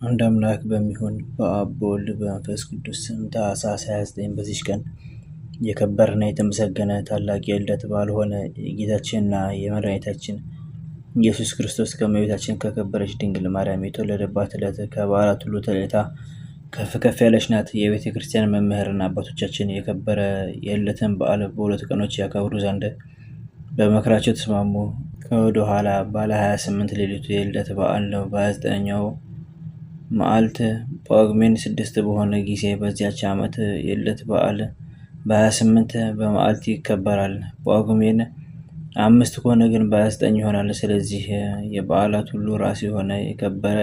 አንድ አምላክ በሚሆን በአብ በወልድ በመንፈስ ቅዱስ ስም ታኅሳስ 29 በዚች ቀን የከበረና የተመሰገነ ታላቅ የልደት በዓል ሆነ። የጌታችንና የመድኃኒታችን ኢየሱስ ክርስቶስ ከእመቤታችን ከከበረች ድንግል ማርያም የተወለደባት ዕለት ከበዓላት ሁሉ ተለይታ ከፍ ከፍ ያለች ናት። የቤተ ክርስቲያን መምህራን አባቶቻችን የከበረ የልደትን በዓል በሁለት ቀኖች ያከብሩ ዘንድ በመከራቸው ተስማሙ። ከወደ ኋላ ባለ 28 ሌሊቱ የልደት በዓል ነው። በ29ኛው መዓልት ጳጉሜን 6 በሆነ ጊዜ በዚያች ዓመት የልደት በዓል በ28 በመዓልት ይከበራል። ጳጉሜን 5 ከሆነ ግን በ29 ይሆናል። ስለዚህ የበዓላት ሁሉ ራስ የሆነ የከበረ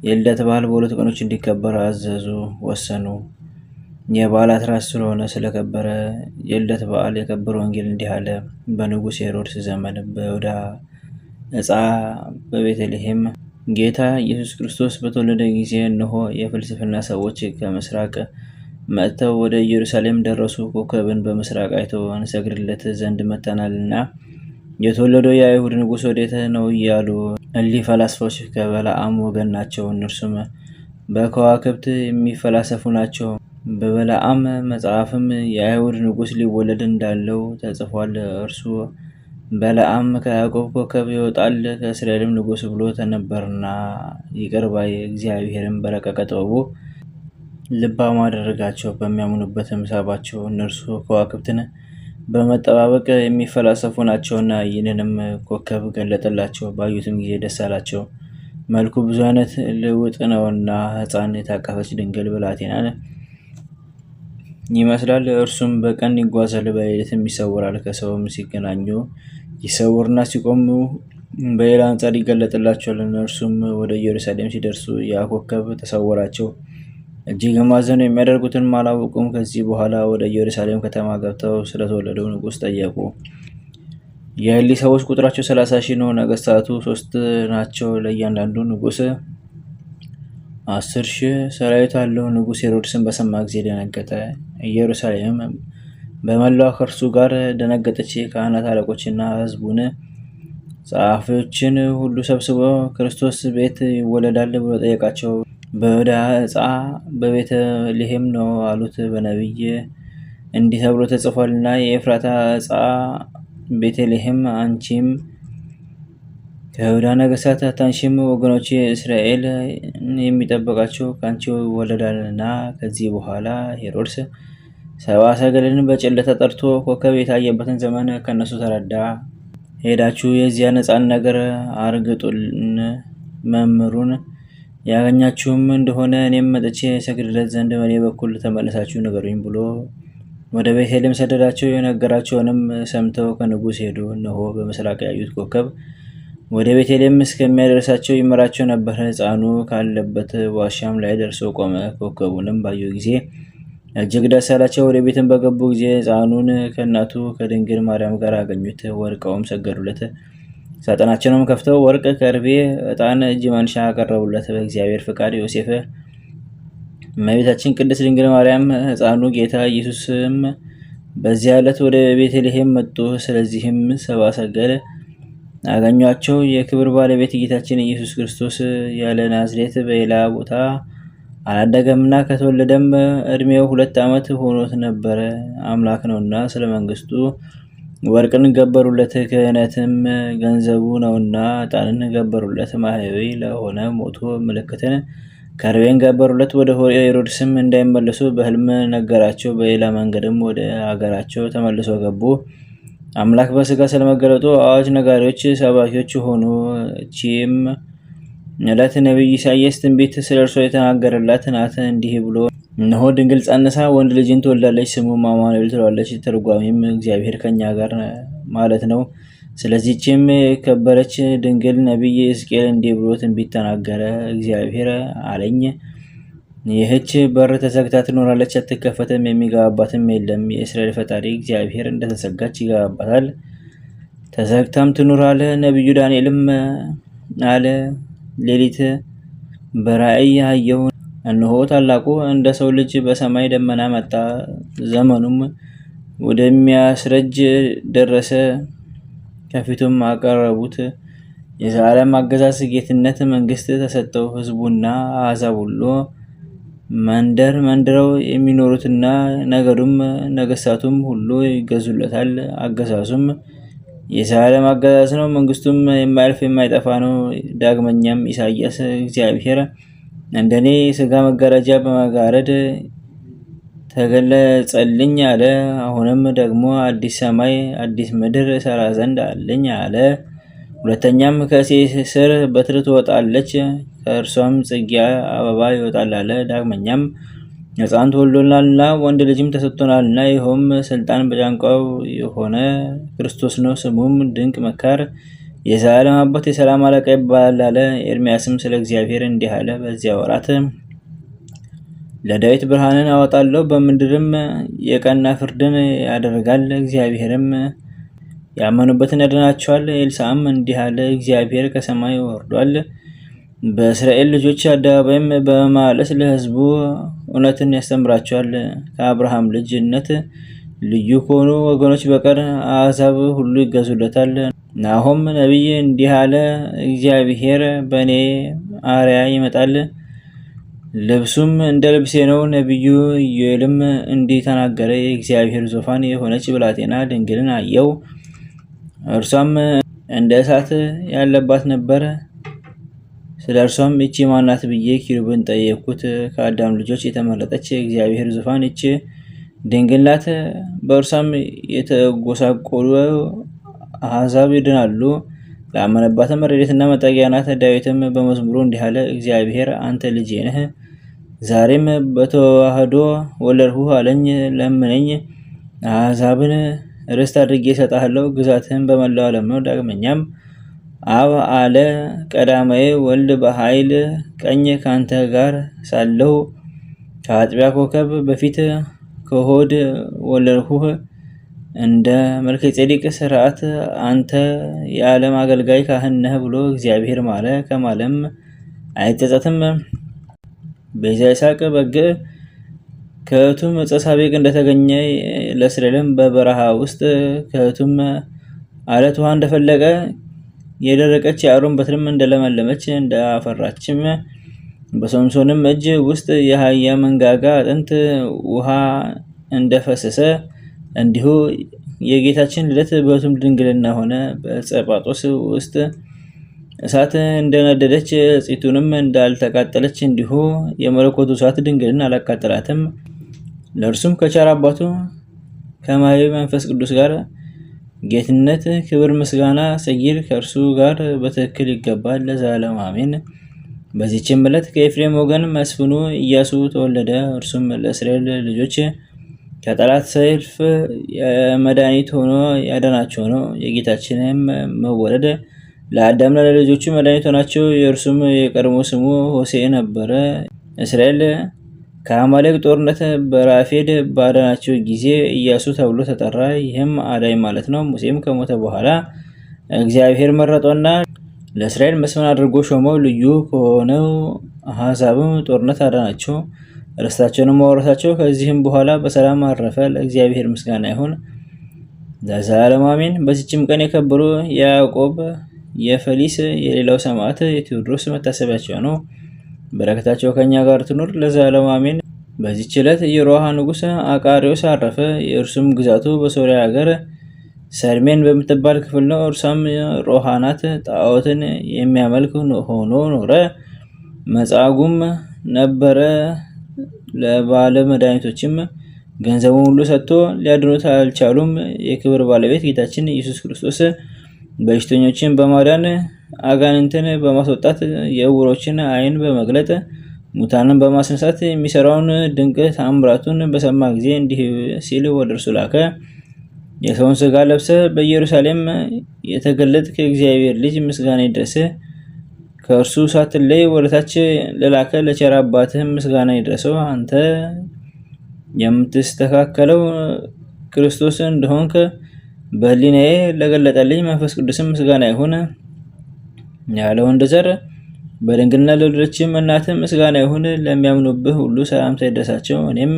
የልደት በዓል በሁለት ቀኖች እንዲከበር አዘዙ፣ ወሰኑ። የበዓላት ራስ ስለሆነ ስለከበረ የልደት በዓል የከበረ ወንጌል እንዲህ አለ። በንጉሥ ሄሮድስ ዘመን በይሁዳ ዕፃ በቤተልሔም ጌታ ኢየሱስ ክርስቶስ በተወለደ ጊዜ እነሆ የፍልስፍና ሰዎች ከምስራቅ መጥተው ወደ ኢየሩሳሌም ደረሱ። ኮከብን በምስራቅ አይተው እንሰግድለት ዘንድ መጥተናልና የተወለደው የአይሁድ ንጉሥ ወዴት ነው እያሉ። እሊህ ፈላስፎች ከበለዓም ወገን ናቸው። እነርሱም በከዋክብት የሚፈላሰፉ ናቸው። በበለዓም መጽሐፍም የአይሁድ ንጉሥ ሊወለድ እንዳለው ተጽፏል። እርሱ በለዓም ከያዕቆብ ኮከብ ይወጣል ከእስራኤልም ንጉሥ ብሎ ነበርና። ይቅር ባይ እግዚአብሔርም በረቀቀ ጥበቡ ልባም አደረጋቸው፣ በሚያምኑበትም ሳባቸው። እነርሱ ከዋክብትን በመጠባበቅ የሚፈላሰፉ ናቸውና። ይህንንም ኮከብ ገለጠላቸው። ባዩትም ጊዜ ደስ አላቸው። መልኩ ብዙ አይነት ልውጥ ነውና ሕፃን የታቀፈች ድንግል ብላቴናን ይመስላል። እርሱም በቀን ይጓዛል፣ በሌሊትም ይሰውራል። ከሰውም ሲገናኙ ይሰውርና ሲቆሙ በሌላ አንጻር ይገለጥላቸዋል። እነርሱም ወደ ኢየሩሳሌም ሲደርሱ ያ ኮከብ ተሰወራቸው፣ እጅግም አዘኑ። የሚያደርጉትንም አላወቁም። ከዚህ በኋላ ወደ ኢየሩሳሌም ከተማ ገብተው ስለተወለደው ንጉሥ ጠየቁ። የእሊህ ሰዎች ቁጥራቸው 30,000 ነው። ነገሥታቱ 3 ናቸው። ለእያንዳንዱ ንጉሥ 10,000 ሰራዊት አለው። ንጉሥ ሄሮድስን በሰማ ጊዜ ደነገጠ። ኢየሩሳሌምም በመላው ከእርሱ ጋር ደነገጠች። ካህናት አለቆችና ሕዝቡን ጸሐፊዎችን ሁሉ ሰብስቦ ክርስቶስ ቤት ይወለዳል ብሎ ጠየቃቸው። በይሁዳ ዕፃ በቤተልሔም ነው አሉት። በነቢይ እንዲህ ተብሎ ተጽፏልና የኤፍራታ ዕፃ ቤተልሔም አንቺም ከይሁዳ ነገሥታት አታንሺም፣ ወገኖቼ እስራኤል የሚጠብቃቸው ከአንቺ ይወለዳልና። ከዚህ በኋላ ሄሮድስ ሰብአ ሰገልን በጭለታ ጠርቶ ኮከብ የታየበትን ዘመን ከነሱ ተረዳ። ሄዳችሁ የዚያን ሕፃን ነገር አርግጡልን፣ መምህሩን ያገኛችሁም እንደሆነ እኔም መጥቼ ሰግድለት ዘንድ በእኔ በኩል ተመልሳችሁ ንገሩኝ ብሎ ወደ ቤተልሔም ሰደዳቸው። የነገራቸውንም ሰምተው ከንጉሥ ሄዱ። እነሆ በምስራቅ ያዩት ኮከብ ወደ ቤተልሔም እስከሚያደርሳቸው ይመራቸው ነበር። ሕፃኑ ካለበት ዋሻም ላይ ደርሶ ቆመ። ኮከቡንም ባዩ ጊዜ እጅግ ደስ አላቸው። ወደ ቤትም በገቡ ጊዜ ሕፃኑን ከእናቱ ከድንግል ማርያም ጋር አገኙት። ወድቀውም ሰገዱለት። ሳጥናቸውንም ከፍተው ወርቅ፣ ከርቤ፣ ዕጣን፣ እጅ መንሻ አቀረቡለት። በእግዚአብሔር ፈቃድ ዮሴፍ፣ እመቤታችን ቅድስት ድንግል ማርያም፣ ሕፃኑ ጌታ ኢየሱስም በዚያ ዕለት ወደ ቤተልሔም መጡ። ስለዚህም ሰብአ ሰገል አገኟቸው። የክብር ባለቤት ጌታችን ኢየሱስ ክርስቶስ ያለ ናዝሬት በሌላ ቦታ አላደገምና ከተወለደም ዕድሜው 2 ዓመት ሆኖት ነበረ። አምላክ ነውና ስለ መንግስቱ ወርቅን ገበሩለት፣ ክህነትም ገንዘቡ ነውና ዕጣንን ገበሩለት። ማህያዊ ለሆነ ሞቶ ምልክትን ከርቤን ገበሩለት። ወደ ሄሮድስም እንዳይመለሱ በሕልም ነገራቸው። በሌላ መንገድም ወደ ሀገራቸው ተመልሰው ገቡ። አምላክ በስጋ ስለመገለጡ አዋጅ ነጋሪዎች ሰባኪዎች ሆኑ። እቺም ዕለት ነቢይ ኢሳያስ ትንቢት ስለ እርሷ የተናገረላት ናት። እንዲህ ብሎ እነሆ ድንግል ጸንሳ ወንድ ልጅን ትወልዳለች፣ ስሙም አማኑኤል ትለዋለች። ትርጓሜም እግዚአብሔር ከኛ ጋር ማለት ነው። ስለዚህችም የከበረች ድንግል ነቢይ ሕዝቅኤል እንዲህ ብሎ ትንቢት ተናገረ። እግዚአብሔር አለኝ፣ ይህች በር ተዘግታ ትኖራለች፣ አትከፈትም፣ የሚገባባትም የለም። የእስራኤል ፈጣሪ እግዚአብሔር እንደተዘጋች ይገባባታል፣ ተዘግታም ትኑር አለ። ነቢዩ ዳንኤልም አለ፣ ሌሊት በራእይ አየሁ፣ እነሆ ታላቁ እንደ ሰው ልጅ በሰማይ ደመና መጣ፣ ዘመኑም ወደሚያስረጅ ደረሰ። ከፊቱም አቀረቡት፣ የዘላለም አገዛዝ ጌትነት መንግስት ተሰጠው። ህዝቡና አሕዛብ ሁሉ መንደረው የሚኖሩትና ነገዱም ነገስታቱም ሁሉ ይገዙለታል። አገዛዙም የዘላለም አገዛዝ ነው። መንግስቱም የማያልፍ የማይጠፋ ነው። ዳግመኛም ኢሳይያስ እግዚአብሔር እንደኔ ስጋ መጋረጃ በመጋረድ ተገለጸልኝ አለ። አሁንም ደግሞ አዲስ ሰማይ አዲስ ምድር ሰራ ዘንድ አለኝ አለ። ሁለተኛም ከእሴይ ስር በትር ትወጣለች፣ ከእርሷም ጽጌ አበባ ይወጣል አለ። ዳግመኛም ሕፃን ተወልዶልናልና ወንድ ልጅም ተሰጥቶናልና፣ ይኸውም ስልጣን በጫንቃው የሆነ ክርስቶስ ነው። ስሙም ድንቅ መካር፣ የዘላለም አባት፣ የሰላም አለቃ ይባላል አለ። ኤርምያስም ስለ እግዚአብሔር እንዲህ አለ። በዚያ ወራት ለዳዊት ብርሃንን አወጣለሁ፣ በምድርም የቀና ፍርድን ያደርጋል። እግዚአብሔርም ያመኑበትን ያድናቸዋል። ኤልሳዕም እንዲህ አለ። እግዚአብሔር ከሰማይ ወርዷል፣ በእስራኤል ልጆች አደባባይም በመመላለስ ለሕዝቡ እውነትን ያስተምራቸዋል። ከአብርሃም ልጅነት ልዩ ከሆኑ ወገኖች በቀር አሕዛብ ሁሉ ይገዙለታል። ናሆም ነቢይ እንዲህ አለ። እግዚአብሔር በእኔ አርአያ ይመጣል፣ ልብሱም እንደ ልብሴ ነው። ነቢዩ ኢዮኤልም እንዲህ ተናገረ። የእግዚአብሔር ዙፋን የሆነች ብላቴና ድንግልን አየው። እርሷም እንደ እሳት ያለባት ነበር። ስለ እርሷም እቺ ማናት ብዬ ኪሩብን ጠየቅኩት። ከአዳም ልጆች የተመረጠች የእግዚአብሔር ዙፋን እቺ ድንግል ናት። በእርሷም የተጎሳቆሉ አሕዛብ ይድናሉ። ላመነባትም ረድኤትና መጠጊያ ናት። ዳዊትም በመዝሙሩ እንዲህ አለ። እግዚአብሔር አንተ ልጄ ነህ፣ ዛሬም በተዋህዶ ወለድሁህ አለኝ። ለምነኝ፣ አሕዛብን ርስት አድርጌ እሰጥሃለሁ፣ ግዛትህን በመላው ዓለም ነው። ዳግመኛም አብ አለ። ቀዳማዬ ወልድ በኃይል ቀኝ ካንተ ጋር ሳለሁ ከአጥቢያ ኮከብ በፊት ከሆድ ወለድሁህ። እንደ መልከጼዴቅ ሥርዓት አንተ የዓለም አገልጋይ ካህን ነህ ብሎ እግዚአብሔር ማለ። ከማለም አይጸጸትም። ቤዛ ይስሐቅ በግ ከእቱም ዕፀ ሳቤቅ እንደተገኘ ለእስራኤልም በበረሃ ውስጥ ከእቱም አለት ውሃ እንደፈለቀ የደረቀች የአሮን በትርም እንደለመለመች እንዳፈራችም በሶምሶንም እጅ ውስጥ የአህያ መንጋጋ አጥንት ውሃ እንደፈሰሰ እንዲሁ የጌታችን ልደት በእቱም ድንግልና ሆነ። በጸጳጦስ ውስጥ እሳት እንደነደደች ጺቱንም እንዳልተቃጠለች እንዲሁ የመለኮቱ እሳት ድንግልን አላቃጠላትም። ለእርሱም ከቸር አባቱ ከማኅየዊ መንፈስ ቅዱስ ጋር ጌትነት፣ ክብር፣ ምስጋና፣ ሰጊድ ከእርሱ ጋር በትክክል ይገባል ለዘላለሙ አሜን። በዚህችም ዕለት ከኤፍሬም ወገን መስፍኑ ኢያሱ ተወለደ። እርሱም ለእስራኤል ልጆች ከጠላት ሰይፍ መድኃኒት ሆኖ ያዳናቸው ነው። የጌታችንም መወለድ ለአዳምና ለልጆቹ መድኃኒት ሆናቸው። የእርሱም የቀድሞ ስሙ ሆሴዕ ነበረ። እስራኤል ከአማሌቅ ጦርነት በራፌድ ባዳናቸው ጊዜ ኢያሱ ተብሎ ተጠራ። ይህም አዳኝ ማለት ነው። ሙሴም ከሞተ በኋላ እግዚአብሔር መረጠውና ለእስራኤል መስፍን አድርጎ ሾመው። ልዩ ከሆነው አሕዛብም ጦርነት አዳናቸው፣ ርስታቸውንም አወረሳቸው። ከዚህም በኋላ በሰላም አረፈ። ለእግዚአብሔር ምስጋና ይሁን ለዘላለሙ አሜን። በዚችም ቀን የከበሩ የያዕቆብ፣ የፈሊስ፣ የሌላው ሰማዕት የቴዎድሮስ መታሰቢያቸው ነው። በረከታቸው ከኛ ጋር ትኑር ለዘላለሙ አሜን። በዚህች ዕለት የሮሃ ንጉሥ አቃሪዎስ አረፈ። የእርሱም ግዛቱ በሶሪያ ሀገር ሰልሜን በምትባል ክፍል ነው። እርሷም ሮሃ ናት። ጣዖትን የሚያመልክ ሆኖ ኖረ። መጻጉዕም ነበረ። ለባለ መድኃኒቶችም ገንዘቡን ሁሉ ሰጥቶ ሊያድኑት አልቻሉም። የክብር ባለቤት ጌታችን ኢየሱስ ክርስቶስ በሽተኞችን በማዳን አጋንንትን በማስወጣት የዕውሮችን ዓይን በመግለጥ ሙታንን በማስነሳት የሚሰራውን ድንቅ ተአምራቱን በሰማ ጊዜ እንዲህ ሲል ወደ እርሱ ላከ። የሰውን ሥጋ ለብሰ በኢየሩሳሌም የተገለጥክ የእግዚአብሔር ልጅ ምስጋና ይድረስህ። ከእርሱ ሳትለይ ወደታች ለላከ ለቸር አባትህ ምስጋና ይድረሰው። አንተ የምትስተካከለው ክርስቶስ እንደሆንክ በሕሊናዬ ለገለጠልኝ መንፈስ ቅዱስም ምስጋና ይሁን። ያለ ወንድ ዘር በድንግልና ለወለደችም እናትህ ምስጋና ይሁን። ለሚያምኑብህ ሁሉ ሰላምታ ይድረሳቸው። እኔም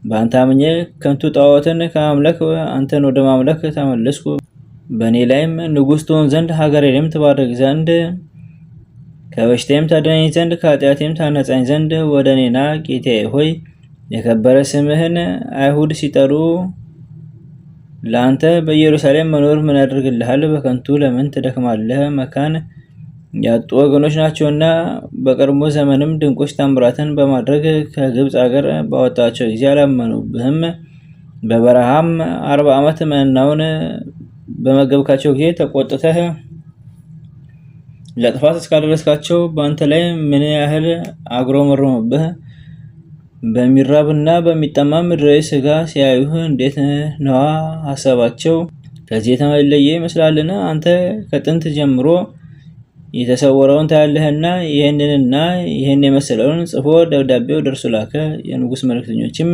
በአንተ አምኜ ከንቱ ጣዖትን ከማምለክ አንተን ወደ ማምለክ ተመለስኩ። በእኔ ላይም ንጉሥ ትሆን ዘንድ ሀገሬንም ትባርክ ዘንድ ከበሽታዬም ታድነኝ ዘንድ ከኃጢአቴም ታነጻኝ ዘንድ ወደ እኔና ጌታዬ ሆይ የከበረ ስምህን አይሁድ ሲጠሩ ለአንተ በኢየሩሳሌም መኖር ምን ያደርግልሃል? በከንቱ ለምን ትደክማለህ? መካን ያጡ ወገኖች ናቸውና በቀድሞ ዘመንም ድንቆች ታምራትን በማድረግ ከግብፅ አገር ባወጣቸው ጊዜ አላመኑብህም። በበረሃም 40 ዓመት መናውን በመገብካቸው ጊዜ ተቆጥተህ ለጥፋት እስካደረስካቸው በአንተ ላይ ምን ያህል አጉረመረሙብህ። በሚራብና በሚጠማ ምድራዊ ስጋ ሲያዩህ እንዴት ነዋ ሀሳባቸው። ከዚህ የተለየ ይመስላልን? አንተ ከጥንት ጀምሮ የተሰወረውን ታያለህና ይህንንና ይህን የመሰለውን ጽፎ ደብዳቤው ደርሶ ላከ። የንጉሥ መልእክተኞችም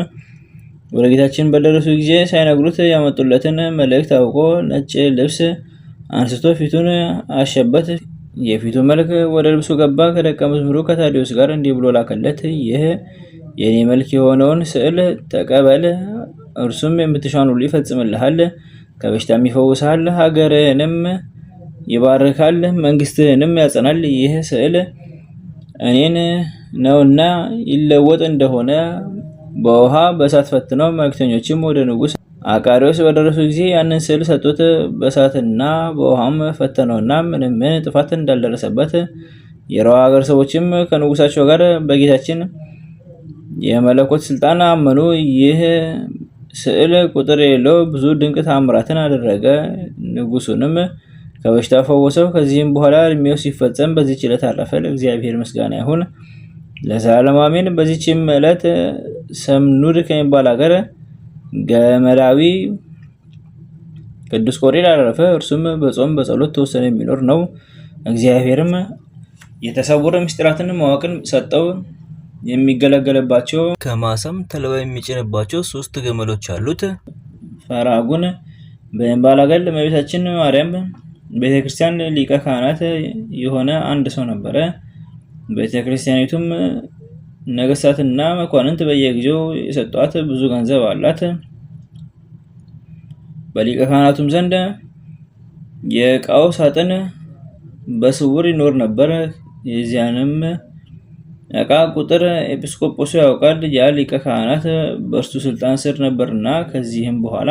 ወደ ጌታችን በደረሱ ጊዜ ሳይነግሩት ያመጡለትን መልእክት አውቆ ነጭ ልብስ አንስቶ ፊቱን አሸበት። የፊቱ መልክ ወደ ልብሱ ገባ። ከደቀ መዝሙሩ ከታዲዮስ ጋር እንዲህ ብሎ ላከለት። ይህ የኔ መልክ የሆነውን ስዕል ተቀበል፣ እርሱም የምትሻውን ሁሉ ይፈጽምልሃል፣ ከበሽታም ይፈውሳል፣ ሀገርህንም ይባርካል፣ መንግስትህንም ያጸናል። ይህ ስዕል እኔን ነውና ይለወጥ እንደሆነ በውሃ በእሳት ፈትነው። መልክተኞችም ወደ ንጉሥ አቃሪዎስ በደረሱ ጊዜ ያንን ስዕል ሰጡት። በእሳትና በውሃም ፈተነውና ምንም ጥፋት እንዳልደረሰበት። የሮማ ሀገር ሰዎችም ከንጉሳቸው ጋር በጌታችን የመለኮት ስልጣን አመኑ። ይህ ስዕል ቁጥር የሌለው ብዙ ድንቅ ታምራትን አደረገ። ንጉሱንም ከበሽታ ፈወሰው። ከዚህም በኋላ እድሜው ሲፈጸም በዚህች ዕለት አረፈ። ለእግዚአብሔር ምስጋና ይሁን ለዘላለሙ አሜን። በዚህችም ዕለት ሰምኑድ ከሚባል ሀገር ገመዳዊ ቅዱስ ቆሪል አረፈ። እርሱም በጾም በጸሎት ተወሰነ የሚኖር ነው። እግዚአብሔርም የተሰወረ ምስጢራትን ማወቅን ሰጠው። የሚገለገልባቸው ከማሳም ተልባ የሚጭንባቸው 3 ገመሎች አሉት። ፈራጉን በሚባል ሀገር ለእመቤታችን ማርያም ቤተክርስቲያን ሊቀ ካህናት የሆነ አንድ ሰው ነበረ። ቤተክርስቲያኒቱም ነገስታትና መኳንንት በየጊዜው የሰጧት ብዙ ገንዘብ አላት። በሊቀ ካህናቱም ዘንድ የዕቃው ሳጥን በስውር ይኖር ነበር። የዚያንም ዕቃ ቁጥር ኤጲስቆጶሱ ያውቃል። ያ ሊቀ ካህናት በእርሱ ስልጣን ስር ነበርና። ከዚህም በኋላ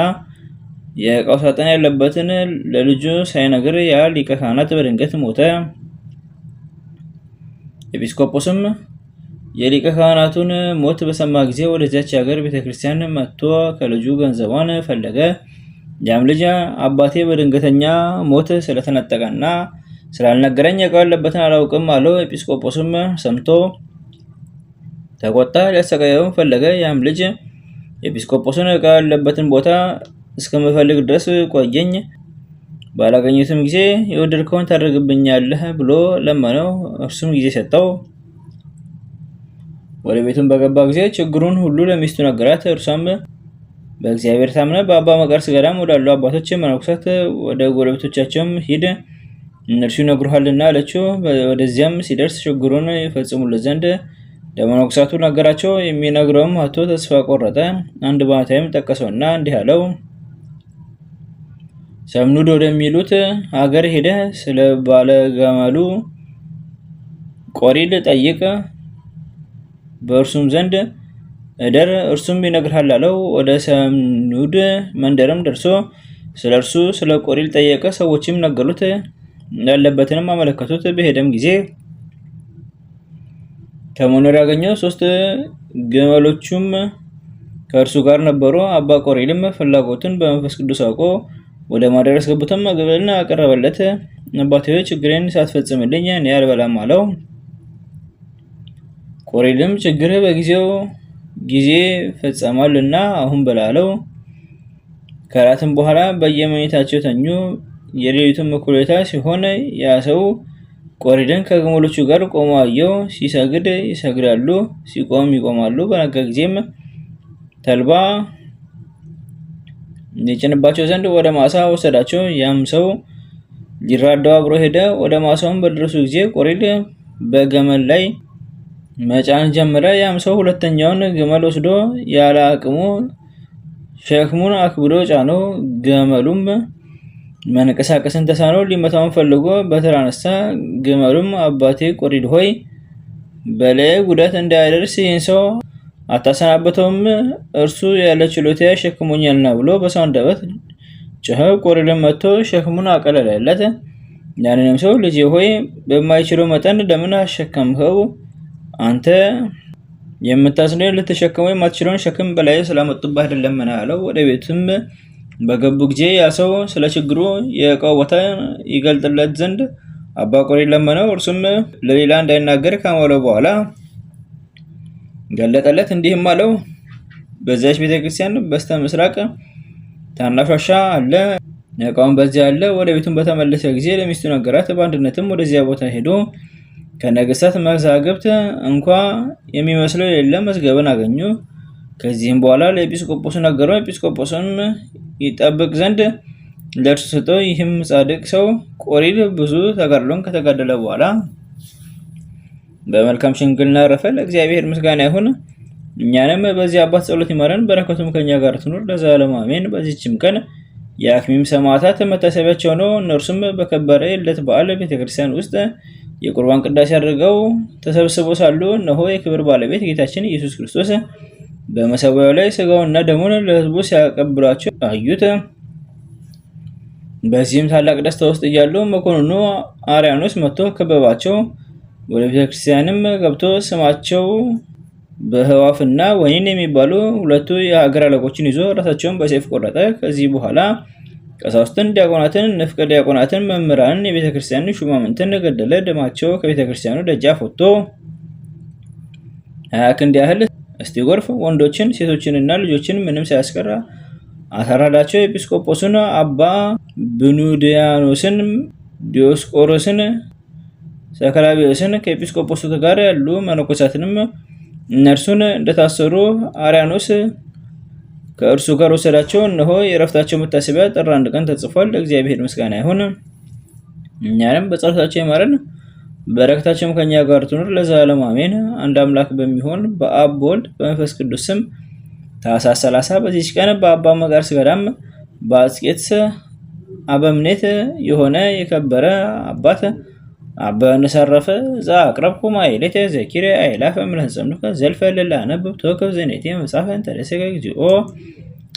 የዕቃው ሳጥን ያለበትን ለልጁ ሳይነግር ያ ሊቀ ካህናት በድንገት ሞተ። ኤጲስቆጶስም የሊቀ ካህናቱን ሞት በሰማ ጊዜ ወደዚያች ሀገር ቤተክርስቲያን መጥቶ ከልጁ ገንዘቧን ፈለገ። ያም ልጅ አባቴ በድንገተኛ ሞት ስለተነጠቀና ስላልነገረኝ ዕቃው ያለበትን አላውቅም አለው። ኤጲስቆጶስም ሰምቶ ተቆጣ፣ ሊያሰቃየውም ፈለገ። ያም ልጅ ኤጲስቆጶስን ዕቃው ያለበትን ቦታ እስከምፈልግ ድረስ ቆየኝ፣ ባላገኙትም ጊዜ የወደድከውን ታደርግብኛለህ ብሎ ለመነው። እርሱም ጊዜ ሰጠው። ወደ ቤቱም በገባ ጊዜ ችግሩን ሁሉ ለሚስቱ ነገራት። እርሷም በእግዚአብሔር ታምነ በአባ መቃርስ ገዳም ወዳሉ አባቶች መነኮሳት ወደ ጎረቤቶቻቸውም ሂድ፣ እነርሱ ይነግሩሃልና አለችው። ወደዚያም ሲደርስ ችግሩን ይፈጽሙለት ዘንድ ለመነኮሳቱ ነገራቸው። የሚነግረውም አቶ ተስፋ ቆረጠ። አንድ ባሕታዊም ጠቀሰውና እንዲህ አለው። ሰምኑድ ወደሚሉት ሀገር ሄደ ስለ ባለገመሉ ቆሪል ጠይቅ፣ በእርሱም ዘንድ እደር፣ እርሱም ይነግርሃል አለው። ወደ ሰምኑድ መንደርም ደርሶ ስለ እርሱ ስለ ቆሪል ጠየቀ። ሰዎችም ነገሩት፣ ያለበትንም አመለከቱት። በሄደም ጊዜ ከመኖር ያገኘው 3 ግመሎቹም ከእርሱ ጋር ነበሩ። አባ ቆሪልም ፍላጎቱን በመንፈስ ቅዱስ አውቆ ወደ ማደሪያ አስገብቶም ምግብን አቀረበለት። አባቴ ሆይ ችግሬን ሳትፈጽምልኝ እኔ አልበላም አለው። ቆሪልም ችግርህ በጊዜው ጊዜ ፈጸማልና አሁን በላ አለው። ከራትም በኋላ በየመኝታቸው ተኙ። የሌሊቱም እኩሌታ ሲሆን ያ ሰው ቆሪልን ከግመሎቹ ጋር ቆሞ አየው። ሲሰግድ ይሰግዳሉ፣ ሲቆም ይቆማሉ። በነጋ ጊዜም ተልባ የጭንባቸው ዘንድ ወደ ማሳ ወሰዳቸው። ያም ሰው ሊራዳው አብሮ ሄደ። ወደ ማሳውም በደረሱ ጊዜ ቆሪል በገመል ላይ መጫን ጀመረ። ያም ሰው ሁለተኛውን ግመል ወስዶ ያለ አቅሙ ሸክሙን አክብዶ ጫነው። ገመሉም መንቀሳቀስን ተሳነው። ሊመታውን ፈልጎ በትር አነሳ። ግመሉም አባቴ ቆሪድ ሆይ በላይ ጉዳት እንዳያደርስ ይህን ሰው አታሰናበተውም? እርሱ ያለ ችሎታ ሸክሞኛልና ብሎ በሰው አንደበት ጮኸ። ቆሪድም መጥቶ ሸክሙን አቀለለለት። ያንንም ሰው ልጄ ሆይ በማይችለው መጠን ለምን አሸከምኸው? አንተ የምታዝነው ልትሸከመው የማትችለውን ሸክም በላይ ስላመጡብህ አይደለምን አለው። ወደ ቤቱም በገቡ ጊዜ ያ ሰው ስለ ችግሩ የዕቃው ቦታ ይገልጥለት ዘንድ አባ ቆሪድ ለመነው። እርሱም ለሌላ እንዳይናገር ካማለው በኋላ ገለጠለት። እንዲህም አለው፣ በዚያች ቤተክርስቲያን በስተ ምስራቅ ታናሽ ዋሻ አለ። ዕቃውን በዚያ አለ። ወደ ቤቱን በተመለሰ ጊዜ ለሚስቱ ነገራት። በአንድነትም ወደዚያ ቦታ ሄዶ ከነገሥታት መዛግብት እንኳ የሚመስለው የሌለ መዝገብን አገኙ። ከዚህም በኋላ ለኤጲስቆጶሱ ነገረው። ኤጲስቆጶስም ይጠብቅ ዘንድ ለእርሱ ሰጠው። ይህም ጻድቅ ሰው ቆሪድ ብዙ ተጋድሎን ከተጋደለ በኋላ በመልካም ሽምግልና አረፈ። ለእግዚአብሔር ምስጋና ይሁን፣ እኛንም በዚህ አባት ጸሎት ይማረን፣ በረከቱም ከኛ ጋር ትኑር ለዘላለሙ አሜን። በዚህችም ቀን የአክሚም ሰማዕታት መታሰቢያቸው ነው። እነርሱም በከበረ የልደት በዓል ቤተክርስቲያን ውስጥ የቁርባን ቅዳሴ አድርገው ተሰብስበው ሳሉ እነሆ የክብር ባለቤት ጌታችን ኢየሱስ ክርስቶስ በመሰዊያው ላይ ስጋውንና ደሙን ለሕዝቡ ሲያቀብሏቸው አዩት። በዚህም ታላቅ ደስታ ውስጥ እያሉ መኮንኑ አርያኖስ መጥቶ ከበባቸው። ወደ ቤተክርስቲያንም ገብቶ ስማቸው በህዋፍና ወይን የሚባሉ ሁለቱ የሀገር አለቆችን ይዞ ራሳቸውን በሰይፍ ቆረጠ። ከዚህ በኋላ ቀሳውስትን፣ ዲያቆናትን፣ ንፍቀ ዲያቆናትን፣ መምህራንን፣ የቤተክርስቲያን ሹማምንትን ገደለ። ደማቸው ከቤተክርስቲያኑ ደጃፍ ወጥቶ 20 ክንድ ያህል እስቲጎርፍ ወንዶችን፣ ሴቶችንና ልጆችን ምንም ሳያስቀር አሳረዳቸው። ኤጲስቆጶሱን አባ ብኑድያኖስን፣ ዲዮስቆሮስን፣ ሰከራቢዮስን ከኤጲስቆጶሱ ጋር ያሉ መነኮሳትንም እነርሱን እንደታሰሩ አርያኖስ ከእርሱ ጋር ወሰዳቸው። እነሆ የዕረፍታቸው መታሰቢያ ጥር 1 ቀን ተጽፏል። ለእግዚአብሔር ምስጋና ይሁን፣ እኛንም በጸሎታቸው ይማረን፣ በረከታቸውም ከኛ ጋር ትኑር ለዘላለሙ አሜን። አንድ አምላክ በሚሆን በአብ በወልድ በመንፈስ ቅዱስ ስም ታኅሳስ 30 በዚች ቀን በአባ መቃርስ ገዳም በአስቄጥስ አበምኔት የሆነ የከበረ አባት አባ ዮሐንስ አረፈ። ዘአቅረብኩ ማኅሌተ ዘኪርየ አእላፈ እምለተጸምዱከ ዘልፈ ለላነብብ ተወከፍ ዘኔቴ መጽሐፈ እንተ ደሰከ እግዚኦ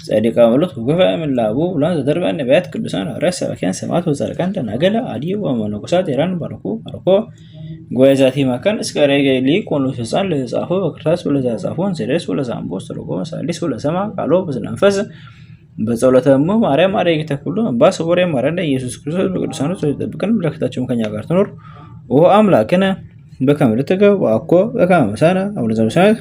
ጸዲቀ መሎት ወገፈ እምላቡ ብሏን ዘተርፈ ነቢያት ቅዱሳን ሐዋርያት ሰባክያን ሰማዕታት ወጻድቃን ደናግል አድኅ ወመነኮሳት ሄራን ባርኩ ጉባኤ ዛቲ መካን እስከ ሬገሊ ቆኑ ሕፃን ለጻፎ በክርታስ ወለዘጻፎን ዘደስ ወለዛምቦ ስተርጎ መሳሊስ ወለሰማ ቃሎ በዝናንፈስ በጸሎተ እሙ ማርያም አረጋዊተ ኩሉ እምባስ ወሬ ማረነ ኢየሱስ ክርስቶስ በቅዱሳኑ ተጠብቀን በረከታቸውም ከኛ ጋር ትኖር። ኦ አምላክነ በከመ ትገብ ወአኮ በከመ መሳነ አቡነ ዘበሰማያት